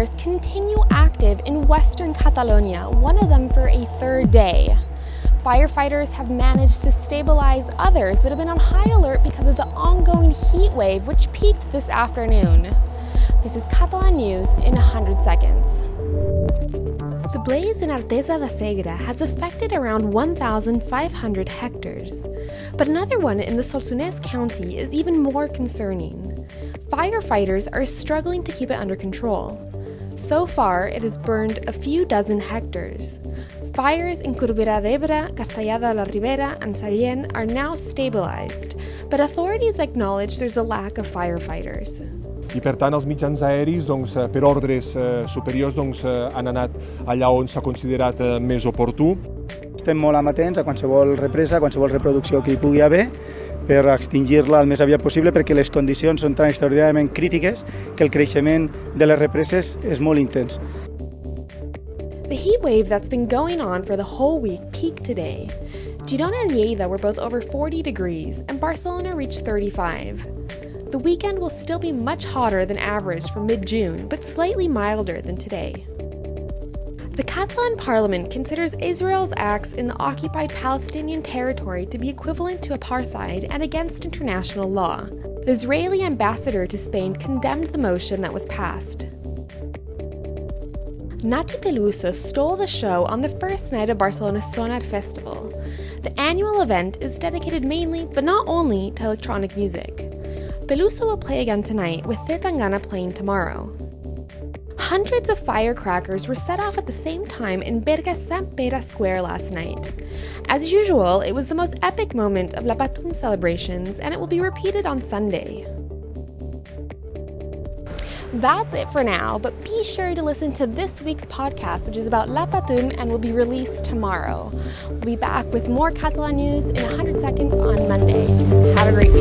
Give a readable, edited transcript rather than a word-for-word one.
wildfires continue active in western Catalonia, one of them for a third day. Firefighters have managed to stabilize others, but have been on high alert because of the ongoing heat wave, which peaked this afternoon. This is Catalan news in 100 seconds. The blaze in Artesa de Segre has affected around 1,500 hectares, but another one in the Solsonès county is even more concerning. Firefighters are struggling to keep it under control. So far, it has burned a few dozen hectares. Fires in Corbera d'Ebre, Castellar de la Ribera, and Sallent are now stabilized, but authorities acknowledge there's a lack of firefighters. I per tant els mitjans aeris per ordres superiors han anat allà on s'ha considerat més oportú. Estem molt amatents a qualsevol represa, a qualsevol reproducció que hi pugui haver per extingir-la el més aviat possible perquè les condicions són tan extraordinàriament crítiques que el creixement de les represes és molt intens. The heat wave that's been going on for the whole week peaked today. Girona and Lleida were both over 40 degrees and Barcelona reached 35. The weekend will still be much hotter than average for mid-June, but slightly milder than today. The Catalan parliament considers Israel's acts in the occupied Palestinian territory to be equivalent to apartheid and against international law. The Israeli ambassador to Spain condemned the motion that was passed. Nati Peluso stole the show on the first night of Barcelona's Sonat festival. The annual event is dedicated mainly, but not only, to electronic music. Peluso will play again tonight, with Zetangana playing tomorrow. Hundreds of firecrackers were set off at the same time in Berga Sant Pere Square last night. As usual, it was the most epic moment of La Patum celebrations, and it will be repeated on Sunday. That's it for now, but be sure to listen to this week's podcast, which is about La Patum and will be released tomorrow. We'll be back with more Catalan news in 100 seconds on Monday. Have a great